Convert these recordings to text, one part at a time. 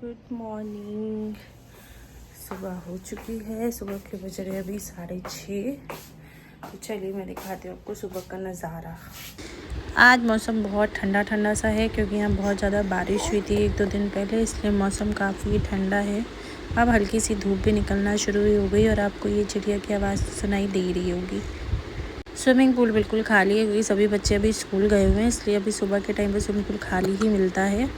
Good morning. सुबह हो चुकी है, सुबह के बज रहे अभी 6:30। तो चलिए मैं दिखाती हूँ आपको सुबह का नज़ारा। आज मौसम बहुत ठंडा ठंडा सा है क्योंकि यहाँ बहुत ज़्यादा बारिश हुई थी 1-2 दिन पहले, इसलिए मौसम काफ़ी ठंडा है। अब हल्की सी धूप भी निकलना शुरू हो गई और आपको ये चिड़िया की आवाज़ सुनाई दे रही होगी। स्विमिंग पूल बिल्कुल खाली है क्योंकि सभी बच्चे अभी स्कूल गए हुए हैं, इसलिए अभी सुबह के टाइम पे स्विमिंग पूल खाली ही मिलता है।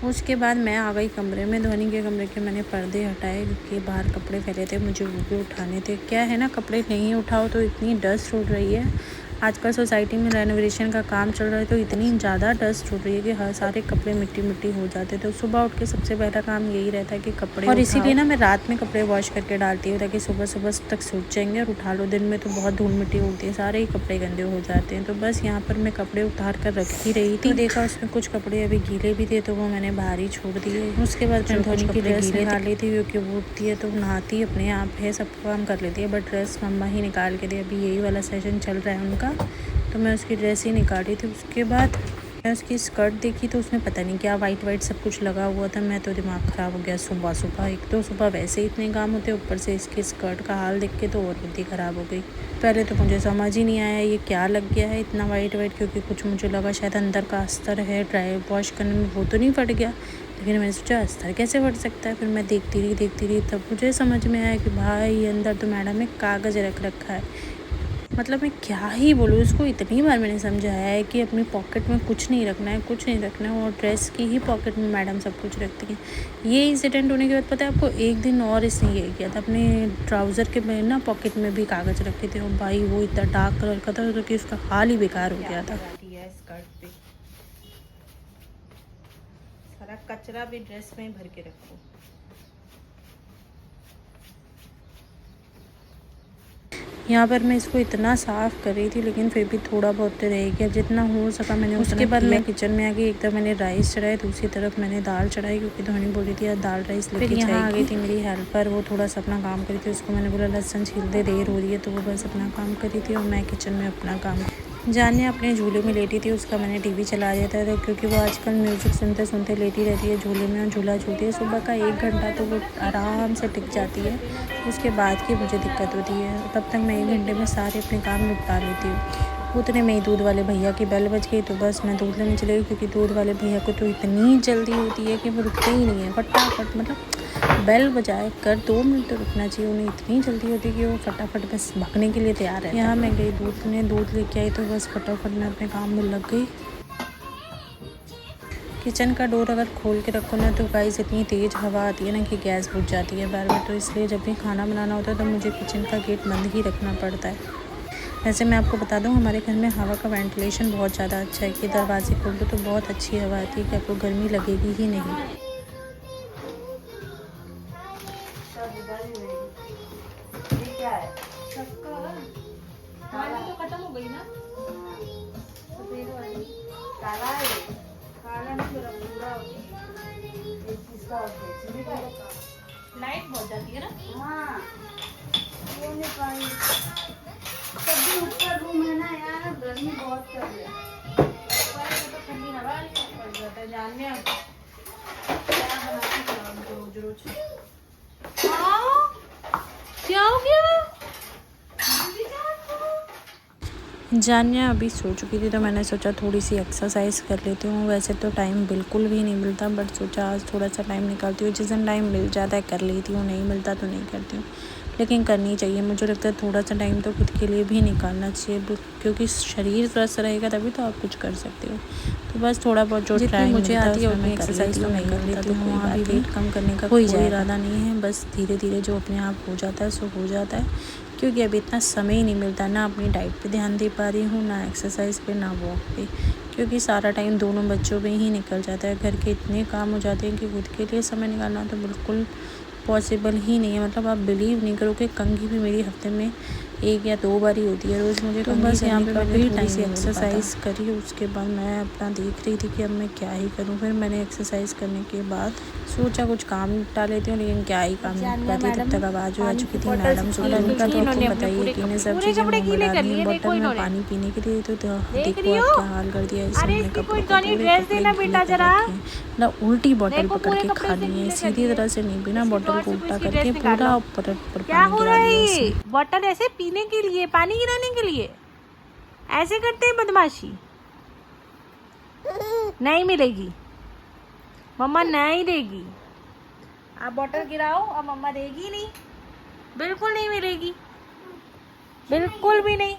उसके बाद मैं आ गई कमरे में। ध्वनि के कमरे के मैंने पर्दे हटाए क्योंकि बाहर कपड़े फैले थे, मुझे वो भी उठाने थे। क्या है ना, कपड़े नहीं उठाओ तो इतनी डस्ट उड़ रही है। आजकल सोसाइटी में रेनोवेशन का काम चल रहा है तो इतनी ज़्यादा डस्ट उड़ रही है कि हर सारे कपड़े मिट्टी मिट्टी हो जाते। तो सुबह उठ के सबसे पहला काम यही रहता है कि कपड़े, और इसीलिए ना मैं रात में कपड़े वॉश करके डालती हूँ ताकि सुबह सुबह तक सूख जाएंगे और उठा लो। दिन में तो बहुत धूल मिट्टी उड़ती है, सारे ही कपड़े गंदे हो जाते हैं। तो बस यहाँ पर मैं कपड़े उतार कर रख ही रही थी। देखा उसमें कुछ कपड़े अभी गीले भी थे तो वो मैंने बाहर ही छोड़ दिए। उसके बाद मैंने धोनी की ड्रेस निकाल ली थी क्योंकि वो उठती है तो नहाती अपने आप है, सब काम कर लेती है, बट ड्रेस मम्मा ही निकाल के दी। अभी यही वाला सेशन चल रहा है उनका, तो मैं उसकी ड्रेस ही निकाल रही थी। उसके बाद मैं उसकी स्कर्ट देखी तो उसमें पता नहीं क्या वाइट वाइट सब कुछ लगा हुआ था। मैं तो दिमाग ख़राब हो गया सुबह सुबह। एक तो सुबह वैसे ही इतने काम होते, ऊपर से इसकी स्कर्ट का हाल देख के तो और बुद्धि ख़राब हो गई। पहले तो मुझे समझ ही नहीं आया ये क्या लग गया है इतना वाइट वाइट, क्योंकि कुछ मुझे लगा शायद अंदर का अस्तर है, ड्राई वॉश करने में वो तो नहीं फट गया। लेकिन मैंने सोचा अस्तर कैसे फट सकता है। फिर मैं देखती रही तब मुझे समझ में आया कि भाई अंदर तो मैडम ने कागज़ रख रखा है। मतलब मैं क्या ही बोलूँ, उसको इतनी बार मैंने समझाया है कि अपनी पॉकेट में कुछ नहीं रखना है, कुछ नहीं रखना है, और ड्रेस की ही पॉकेट में मैडम सब कुछ रखती हैं। ये इंसिडेंट होने के बाद पता है आपको, एक दिन और इसने यही किया था, अपने ट्राउज़र के में ना पॉकेट में भी कागज़ रखे थे। और भाई वो इतना डार्क कलर का था तो कि उसका हाल ही बेकार हो गया था। स्कर्ट पे सारा कचरा भी ड्रेस में भर के रखो। यहाँ पर मैं इसको इतना साफ़ कर रही थी लेकिन फिर भी थोड़ा बहुत तो रह गया, जितना हो सका मैंने। उसके बाद मैं किचन में आ गई। एक तरफ मैंने राइस चढ़ाया, दूसरी तरफ मैंने दाल चढ़ाई क्योंकि धोनी बोल रही थी यार दाल राइस लेके जाएगी। यहाँ आ गई थी मेरी हेल्पर, वो थोड़ा सा अपना काम करी थी। उसको मैंने बोला लहसुन छील दे, देर हो रही है, तो वो बस अपना काम करी थी और मैं किचन में अपना काम। जानिया अपने झूले में लेटी थी, उसका मैंने टीवी चला दिया था क्योंकि वो आजकल म्यूज़िक सुनते सुनते लेटी रहती है झूले में, और झूला झूलती है। सुबह का 1 घंटा तो वो आराम से टिक जाती है, उसके बाद की मुझे दिक्कत होती है। तब तक मैं 1 घंटे में सारे अपने काम निपटा लेती हूँ। उतने में ही दूध वाले भैया की बेल बज गई, तो बस मैं दूध लेने चली गई क्योंकि दूध वाले भैया को तो इतनी जल्दी होती है कि वो रुकते ही नहीं है। फटाफट मतलब बेल बजाए कर 2 मिनट तो रुकना चाहिए, उन्हें इतनी जल्दी होती है कि वो फटाफट बस भागने के लिए तैयार है। यहाँ मैं गई दूध लेके आई तो बस फटाफट मैं अपने काम में लग गई। किचन का डोर अगर खोल के रखो ना तो गाइस इतनी तेज़ हवा आती है ना कि गैस बुझ जाती है बार बार। तो इसलिए जब भी खाना बनाना होता है तो मुझे किचन का गेट बंद ही रखना पड़ता है। वैसे मैं आपको बता दूं, हमारे घर में हवा का वेंटिलेशन बहुत ज़्यादा अच्छा है कि दरवाजे खोल दो तो बहुत अच्छी हवा आती है कि आपको गर्मी लगेगी ही नहीं। क्या है तो खत्म हो गई ना, सफेद वाली काला है, काला नहीं मेरा पूरा लाइट बहुत जाती है ना। हाँ वो नहीं पाई, तभी ऊपर रूम है ना यार, गर्मी बहुत कर रही है, तो ठंडी हवा पड़ जाता है। जानने क्या बनाती रोज रोज। क्या हो गया? जानिया अभी सो चुकी थी तो मैंने सोचा थोड़ी सी एक्सरसाइज कर लेती हूँ। वैसे तो टाइम बिल्कुल भी नहीं मिलता, बट सोचा आज थोड़ा सा टाइम निकालती हूँ। जिस दिन टाइम मिल जाता है कर लेती हूँ, नहीं मिलता तो नहीं करती हूँ, लेकिन करनी चाहिए। मुझे लगता है थोड़ा सा टाइम तो खुद के लिए भी निकालना चाहिए क्योंकि शरीर स्वस्थ रहेगा तभी तो आप कुछ कर सकते हो। तो बस थोड़ा बहुत जो टाइम मुझे आती है उतनी एक्सरसाइज तो मैं कर लेती हूँ। वहाँ भी वेट कम करने का कोई इरादा नहीं है, बस धीरे धीरे जो अपने आप हो जाता है सो हो जाता है। क्योंकि अभी इतना समय ही नहीं मिलता, ना अपनी डाइट पे ध्यान दे पा रही हूँ, ना एक्सरसाइज पे, ना वॉक पे, क्योंकि सारा टाइम दोनों बच्चों पे ही निकल जाता है। घर के इतने काम हो जाते हैं कि खुद के लिए समय निकालना तो बिल्कुल पॉसिबल ही नहीं है। मतलब आप बिलीव नहीं करोगे, कंघी भी मेरी हफ्ते में 1 या 2 बार ही होती है रोज़ मुझे। तो बस यहाँ पे मैंने थोड़ी सी एक्सरसाइज करी, उसके बाद मैं अपना देख रही थी कि अब मैं क्या ही करूँ। फिर मैंने एक्सरसाइज करने के बाद सोचा कुछ काम निपटा लेती हूँ, लेकिन क्या ही काम निपटाती। तब तक आवाज़ आ चुकी थी मैडम सुल्तान का। तो आपको बताइए कि इन्हें सब चीज़ें मंगवा दी हैं बॉटल में पानी पीने के लिए। तो देखो आप क्या हाल कर दिया इसने, कपड़े ना उल्टी बॉटल पकड़ के खानी है, सीधी तरह से नहीं पीना, बॉटल को उल्टा करके पूरा ऊपर क्या हो रहा है? बॉटल ऐसे पीने के लिए, पानी गिराने के लिए ऐसे करते हैं बदमाशी। नहीं मिलेगी, मम्मा नहीं देगी। आप बॉटल गिराओ और मम्मा देगी नहीं, बिल्कुल नहीं मिलेगी, बिल्कुल भी नहीं।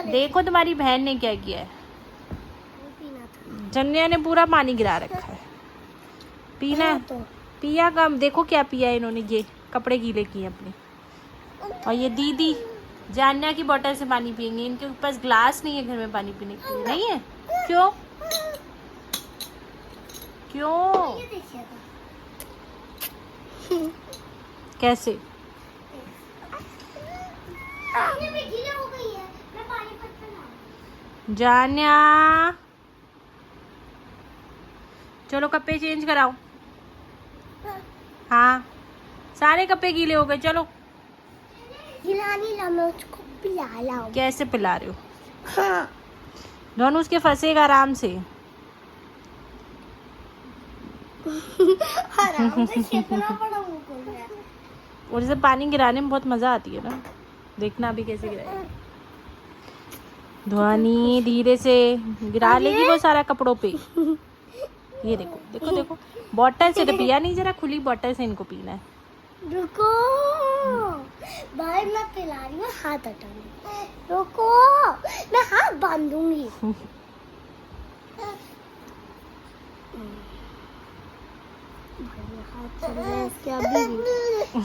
देखो तुम्हारी बहन ने क्या किया है, जन्या ने पूरा पानी गिरा रखा है। पीना तो पिया कम, देखो क्या पिया है इन्होंने, ये कपड़े गीले किए अपने। और ये दीदी जान्या की बोतल से पानी पियेंगे, इनके पास ग्लास नहीं है घर में पानी पीने के लिए। नहीं है? क्यों क्यों कैसे? जान्या चलो कपड़े चेंज कराओ। हाँ सारे कपड़े गीले हो गए, चलो। मैं उसको पिला लाऊं। कैसे पिला रहे हो? हाँ। दोनों उसके फंसेगा आराम से। आराम से कितना बड़ा मुंह खोल रहा है। और इसे पानी गिराने में बहुत मजा आती है ना, देखना अभी कैसे गिराएगी। ध्वनि धीरे से गिरा लेगी वो सारा कपड़ों पे। ये देखो देखो देखो, बॉटल से तो पिया नहीं, जरा खुली बॉटल से इनको पीना है। रुको भाई, मैं पिला रही हूँ, हाथ हटाने। रुको मैं हाथ बांधूंगी।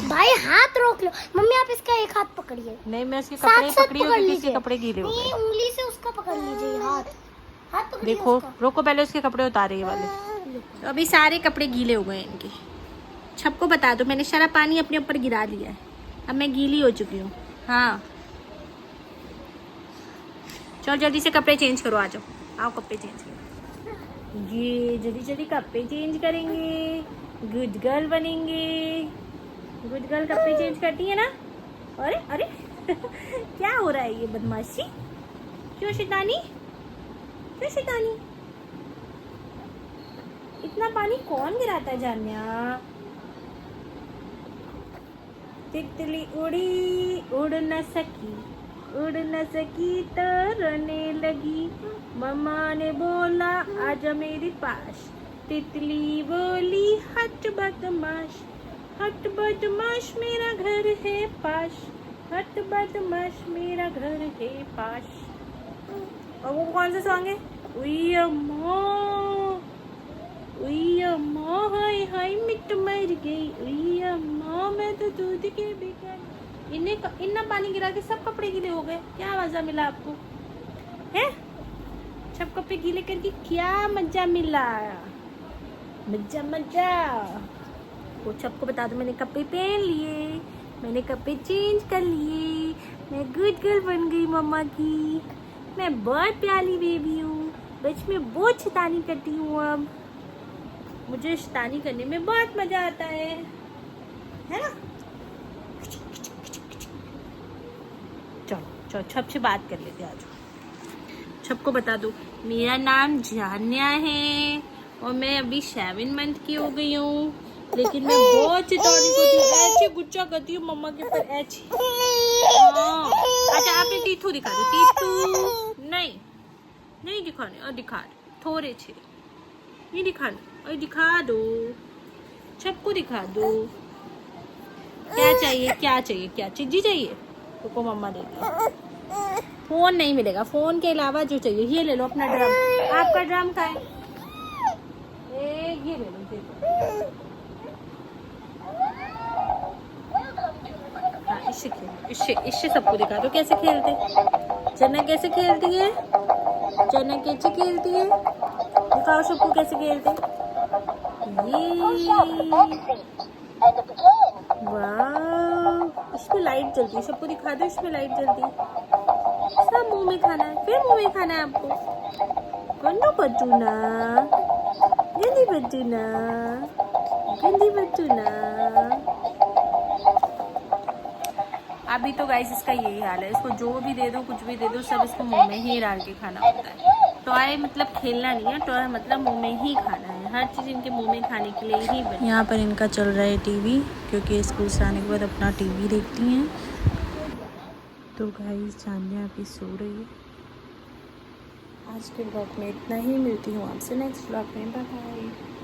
भाई हाथ रोक लो। मम्मी आप इसका एक हाथ पकड़िए। नहीं मैं उसके कपड़े पकड़ी हूँ क्योंकि इसके कपड़े गीले हो गए। उंगली से उसका पकड़ लीजिए, हाथ हाथ पकड़िए। देखो रोको, पहले उसके कपड़े उतारे वाले। तो अभी सारे कपड़े गीले हो गए इनके। सबको बता दो मैंने सारा पानी अपने ऊपर गिरा लिया है, अब मैं गीली हो चुकी हूँ। हाँ चलो जल्दी से कपड़े चेंज करो, आ जाओ, आओ कपड़े चेंज करो। ये जल्दी जल्दी कपड़े चेंज करेंगे, गुड गर्ल बनेंगे। गुड गर्ल कपड़े चेंज करती है ना। अरे अरे क्या हो रहा है ये बदमाशी? क्यों शैतानी, क्यों शैतानी? इतना पानी कौन गिराता है जान्या? तितली उड़ी उड़ न सकी तो रोने लगी। मम्मा ने बोला आजा मेरे पास। तितली बोली हट बदमाश, हट बदमाश मेरा घर है पास, हट बदमाश मेरा घर है पास। और वो कौन सा सॉन्ग है? उई अम्मा हाय हाय मिट मर गई। उई अम्मा मैं तो दूध के बिगड़। इन्ना पानी गिरा के सब कपड़े गीले हो गए, क्या मजा मिला आपको है? सब कपड़े गीले करके क्या मजा मिला? मजा मजा। वो सबको बता दो मैंने कपड़े पहन लिए, मैंने कपड़े चेंज कर लिए, मैं गुड गर्ल बन गई मम्मा की। मैं बहुत प्यारी बेबी हूँ, बच में बहुत शैतानी करती हूँ। अब मुझे शैतानी करने में बहुत मजा आता है ना? चलो चलो छप से बात कर लेते आज। सबको बता दो मेरा नाम जान्या है और मैं अभी 7 मंथ की हो गई हूँ, लेकिन मैं बहुत शैतानी करती हूँ, ऐसे गुस्सा करती हूँ मम्मा के ऊपर ऐसे। हाँ अच्छा आपने टीथू दिखा दो। टीथू नहीं नहीं दिखाने, और दिखा दो थोड़े से, नहीं दिखाने और दिखा दो, सबको दिखा दो। क्या चाहिए क्या चाहिए, क्या चीज़ चाहिए? रुको मम्मा देगी। फोन नहीं मिलेगा, फोन के अलावा जो चाहिए ये ले लो अपना ड्रम। आपका ड्रम का है, ये ले लो, दे दो। हाँ इससे खेल, इससे सबको दिखा दो कैसे खेलते। चना कैसे खेलती है, चना कैसे खेलती है, दिखाओ सबको कैसे खेलते। वाह, इसमें लाइट जलती है, सबको दिखा दो, इसमें लाइट जलती है। सब मुंह में खाना है, फिर मुंह में खाना है आपको। गंदू बटूना, गंदी बटूना, गंदी बटूना। अभी तो गाइस इसका यही हाल है, इसको जो भी दे दो, कुछ भी दे दो, सब इसको मुंह में ही डाल के खाना होता है। टॉय मतलब खेलना नहीं है, टॉय मतलब मुंह में ही खाना है। हर चीज़ इनके मुंह में खाने के लिए ही बनी। यहाँ पर इनका चल रहा है टीवी, क्योंकि स्कूल से आने के बाद अपना टीवी देखती हैं। तो गाइस जानिया अभी सो रही है। आज के ब्लॉग में इतना ही, मिलती हूँ आपसे नेक्स्ट ब्लॉग में। Bye bye.